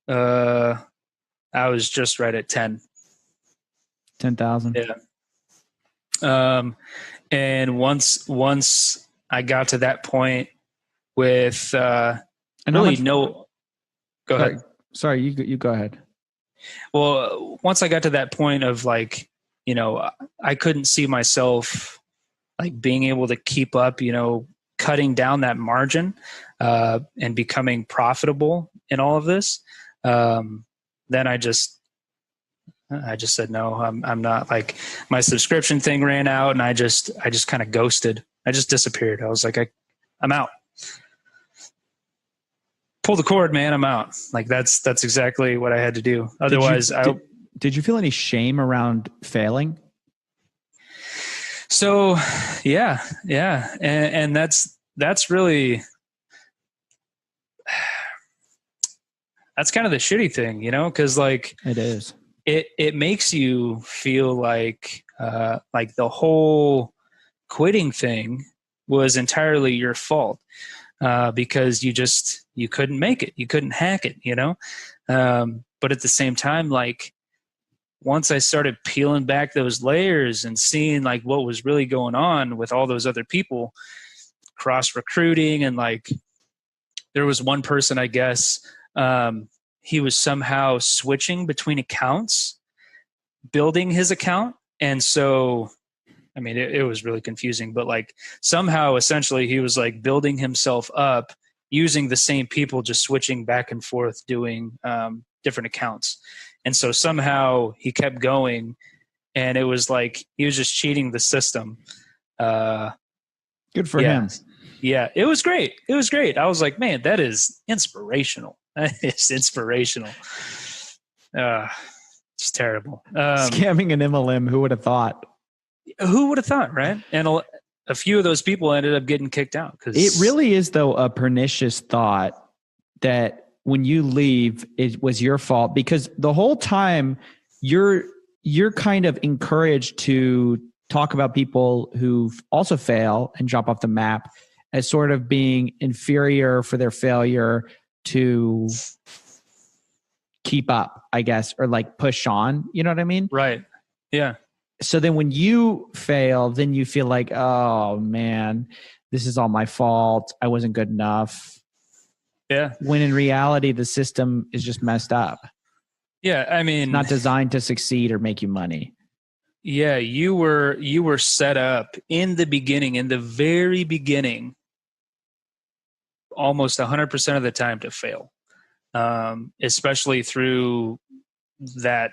I was just right at 10,000. Yeah. And once I got to that point with, go ahead. Sorry, you go ahead. Well, once I got to that point of I couldn't see myself being able to keep up, cutting down that margin, and becoming profitable in all of this. Then I just said, no, I'm not. My subscription thing ran out, and I just kind of ghosted. I just disappeared. I was like, I'm out. Pull the cord, man. I'm out. That's exactly what I had to do. Otherwise, did you feel any shame around failing? So, yeah. And that's really, that's kind of the shitty thing, you know, because like it is. It makes you feel like the whole quitting thing was entirely your fault, because you couldn't make it, you couldn't hack it, you know. But at the same time, like once I started peeling back those layers and seeing like what was really going on with all those other people, cross recruiting, and like there was one person, I guess, he was somehow switching between accounts, building his account. And so, I mean, it was really confusing, but like somehow essentially he was like building himself up using the same people, just switching back and forth, doing different accounts. And so somehow he kept going, and it was like he was just cheating the system. Good for him. Yeah, it was great. It was great. I was like, man, that is inspirational. That is inspirational. It's terrible. Scamming an MLM, who would have thought? Who would have thought, right? And a few of those people ended up getting kicked out. It really is, though, a pernicious thought that when you leave, it was your fault, because the whole time you're kind of encouraged to talk about people who also fail and drop off the map as sort of being inferior for their failure to keep up, I guess, or like push on. You know what I mean? Right. Yeah. So then when you fail, then you feel like, oh man, this is all my fault. I wasn't good enough. Yeah. When in reality, the system is just messed up. Yeah. I mean, it's not designed to succeed or make you money. Yeah. You were set up in the beginning, in the very beginning, almost 100% of the time to fail. Especially through that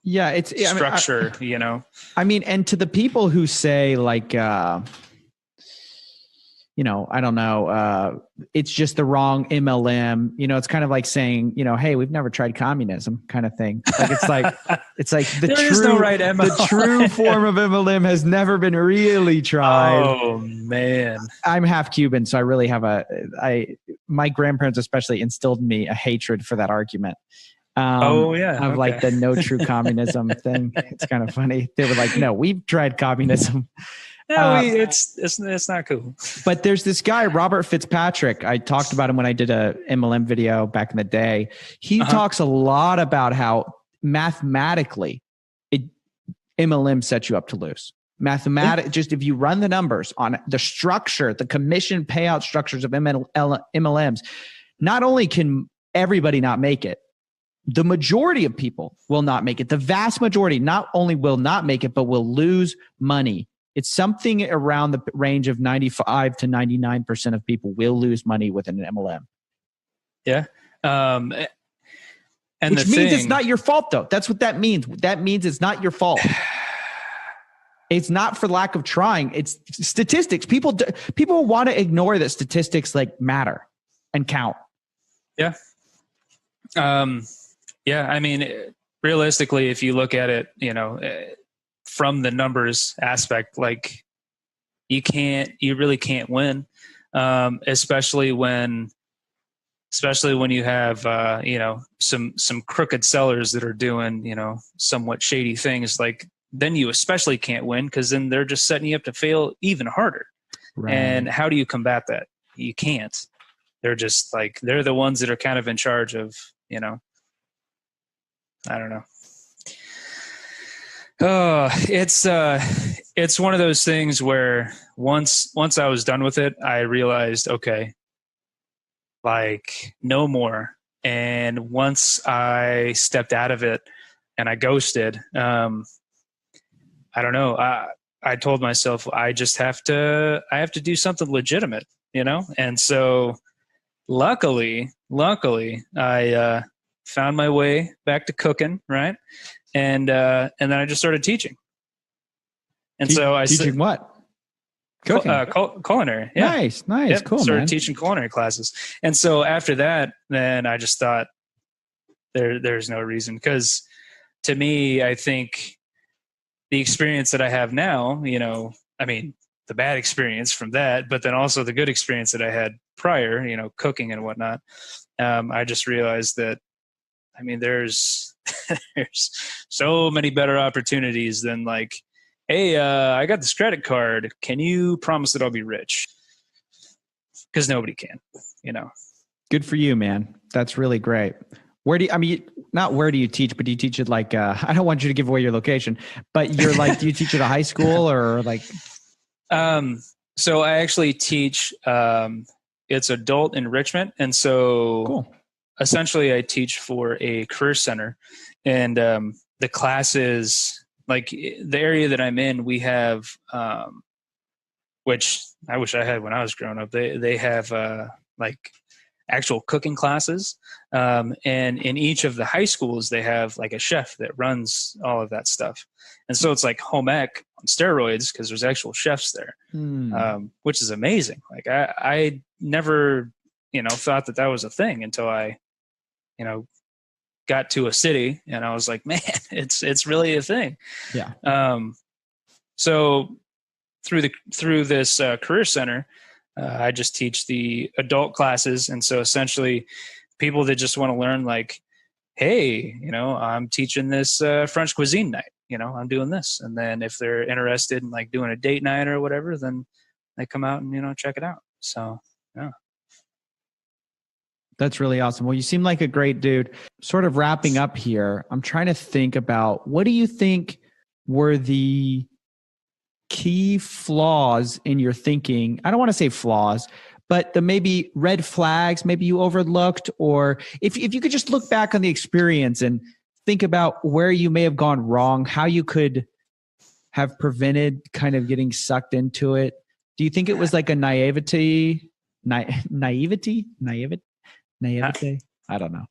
structure, you know. I mean, and to the people who say like, you know, I don't know, it's just the wrong MLM. You know, it's kind of like saying, you know, hey, we've never tried communism, kind of thing. Like it's like the true form of MLM has never been really tried. Oh man, I'm half Cuban, so I really have my grandparents especially instilled in me a hatred for that argument. Of like the no true communism thing. It's kind of funny. They were like, no, we've tried communism. No, it's not cool. But there's this guy, Robert Fitzpatrick. I talked about him when I did a MLM video back in the day. He talks a lot about how mathematically MLM sets you up to lose. Just if you run the numbers on the structure, the commission payout structures of MLMs, not only can everybody not make it, the majority of people will not make it. The vast majority not only will not make it, but will lose money. It's something around the range of 95 to 99% of people will lose money with an MLM. Yeah. Which means it's not your fault, though. That's what that means. That means it's not your fault. It's not for lack of trying. It's statistics. People want to ignore that statistics like matter and count. Yeah. Yeah. I mean, realistically, if you look at it, you know, from the numbers aspect, like you really can't win. Especially when you have, you know, some crooked sellers that are doing, you know, somewhat shady things. Like then you especially can't win, because then they're just setting you up to fail even harder. Right. And how do you combat that? You can't. They're just like, they're the ones that are kind of in charge of, you know, I don't know. Oh, it's one of those things where once I was done with it, I realized, okay, like no more. And once I stepped out of it and I ghosted, I don't know. I told myself I have to do something legitimate, you know? And so luckily I found my way back to cooking, right? And then I just started teaching. And so I teaching what? Cooking. Culinary. Yeah. Nice. Yep. Cool. Started teaching culinary classes. And so after that, then I just thought there's no reason, because to me, I think the experience that I have now, you know, I mean, the bad experience from that, but then also the good experience that I had prior, you know, cooking and whatnot. I just realized that I mean, there's there's so many better opportunities than like, hey, I got this credit card. Can you promise that I'll be rich? Because nobody can, you know. Good for you, man. That's really great. Where do you, I mean, not where do you teach, but do you teach it like, I don't want you to give away your location, but you're like, do you teach at a high school or like? So I actually teach, it's adult enrichment. And so cool. Essentially I teach for a career center, and the classes, like the area that I'm in, we have, which I wish I had when I was growing up. They have like actual cooking classes, and in each of the high schools they have like a chef that runs all of that stuff, and so it's like home ec on steroids because there's actual chefs there, which is amazing. Like I never thought that was a thing until I got to a city, and I was like, man, it's really a thing. Yeah. So through this career center, I just teach the adult classes. And so essentially people that just want to learn, like, hey, I'm teaching this French cuisine night, I'm doing this. And then if they're interested in like doing a date night or whatever, then they come out and, check it out. So, yeah. That's really awesome. Well, you seem like a great dude. Sort of wrapping up here, I'm trying to think about, what do you think were the key flaws in your thinking? I don't want to say flaws, but the maybe red flags maybe you overlooked, or if you could just look back on the experience and think about where you may have gone wrong, how you could have prevented kind of getting sucked into it. Do you think it was like a naivety? I don't know.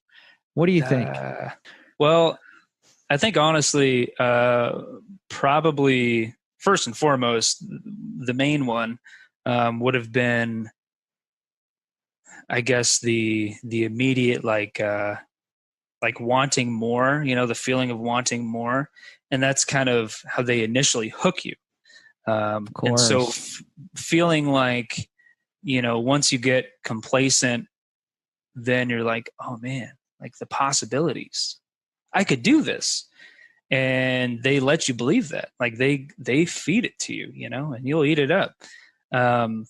What do you think? Well, I think honestly, probably first and foremost, the main one would have been, I guess, the immediate like wanting more, the feeling of wanting more, and that's kind of how they initially hook you. Of course. And so feeling like, once you get complacent, then you're like, oh man, like the possibilities, I could do this. And they let you believe that, like they feed it to you, and you'll eat it up. And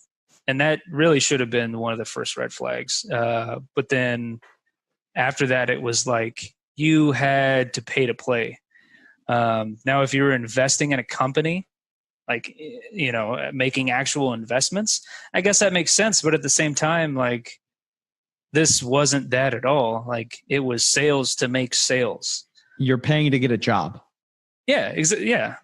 that really should have been one of the first red flags. But then after that, it was like you had to pay to play. Now, if you were investing in a company, like, making actual investments, I guess that makes sense. But at the same time, like, this wasn't that at all. Like, it was sales to make sales. You're paying to get a job. Yeah. Yeah.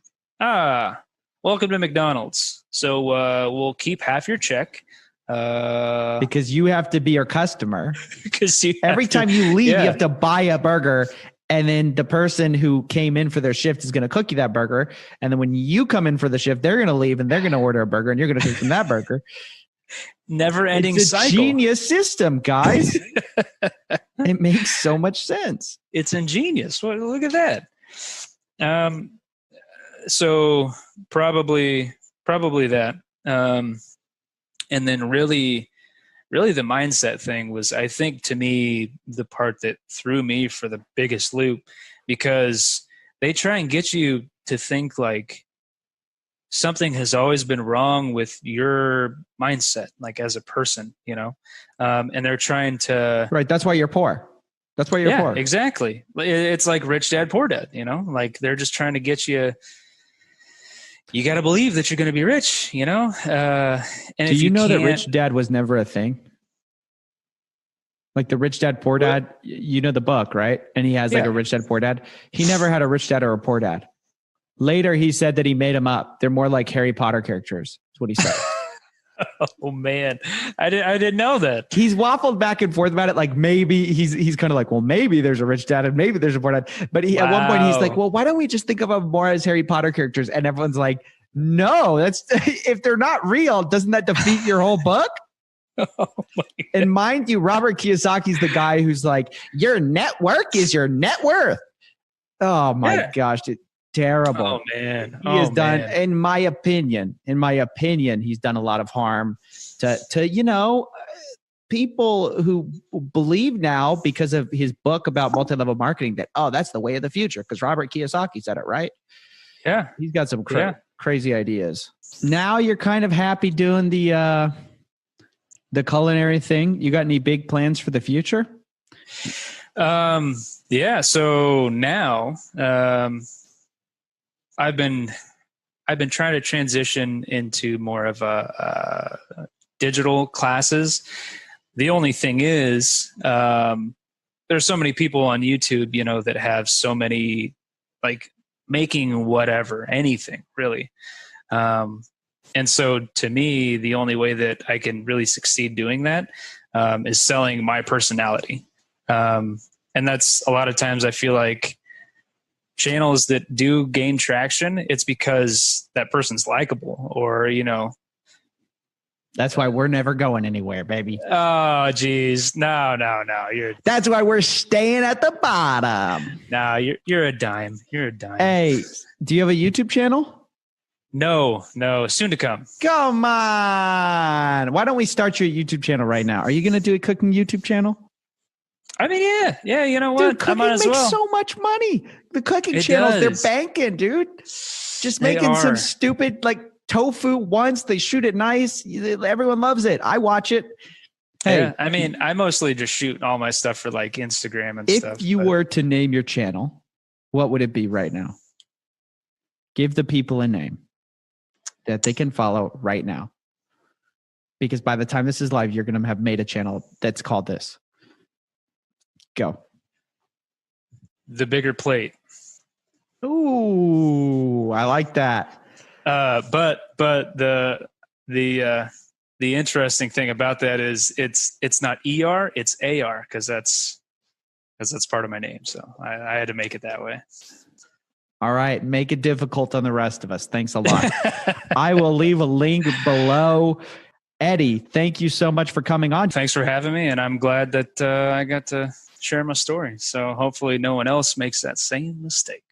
Welcome to McDonald's. So we'll keep half your check. Because you have to be your customer. Because every time you leave, you have to buy a burger. And then the person who came in for their shift is going to cook you that burger. And then when you come in for the shift, they're going to leave and they're going to order a burger and you're going to cook them that burger. Never-ending cycle. It's a genius system, guys. It makes so much sense. It's ingenious. Look at that. So probably that. And then really the mindset thing was, I think, to me, the part that threw me for the biggest loop, because they try and get you to think like something has always been wrong with your mindset, like as a person, and they're trying to. Right. That's why you're poor. That's why you're poor. Exactly. It's like rich dad, poor dad, like they're just trying to get you. You got to believe that you're going to be rich, And do you know that rich dad was never a thing? Like the rich dad, poor dad, the book, right? And he has like a rich dad, poor dad. He never had a rich dad or a poor dad. Later, he said that he made them up. They're more like Harry Potter characters. That's what he said. Oh man, I didn't know that. He's waffled back and forth about it. Like maybe he's kind of like, well, maybe there's a rich dad and maybe there's a poor dad. But at one point he's like, well, why don't we just think of them more as Harry Potter characters? And everyone's like, no, that's if they're not real, doesn't that defeat your whole book? Oh and mind you, Robert Kiyosaki's the guy who's like, your network is your net worth. Oh my gosh, dude. Terrible. Oh man. He has done, in my opinion, he's done a lot of harm to people who believe now because of his book about multi-level marketing that, oh, that's the way of the future. Because Robert Kiyosaki said it, right? Yeah. He's got some crazy ideas. Now you're kind of happy doing the culinary thing. You got any big plans for the future? Yeah. So now, I've been trying to transition into more of a digital classes. The only thing is, there's so many people on YouTube, you know, that have so many, like, making whatever, anything really. And so to me, the only way that I can really succeed doing that is selling my personality. And that's a lot of times I feel like channels that do gain traction, it's because that person's likable, or, you know. That's why we're never going anywhere, baby. Oh, geez. No. That's why we're staying at the bottom. No, you're a dime. You're a dime. Hey, do you have a YouTube channel? No. Soon to come. Come on. Why don't we start your YouTube channel right now? Are you going to do a cooking YouTube channel? I mean, yeah. You know what? Dude, cooking makes so much money. The cooking channels, they're banking, dude. Just making some stupid, like, tofu once. They shoot it nice. Everyone loves it. I watch it. Hey, yeah, I mean, I mostly just shoot all my stuff for, like, Instagram and stuff. If you were to name your channel, what would it be right now? Give the people a name that they can follow right now. Because by the time this is live, you're going to have made a channel that's called this. Go. The Bigger Plate. Ooh, I like that. But the interesting thing about that is it's not ER, it's AR, because that's part of my name. So I had to make it that way. All right. Make it difficult on the rest of us. Thanks a lot. I will leave a link below. Eddie, thank you so much for coming on. Thanks for having me. And I'm glad that I got to share my story. So hopefully no one else makes that same mistake.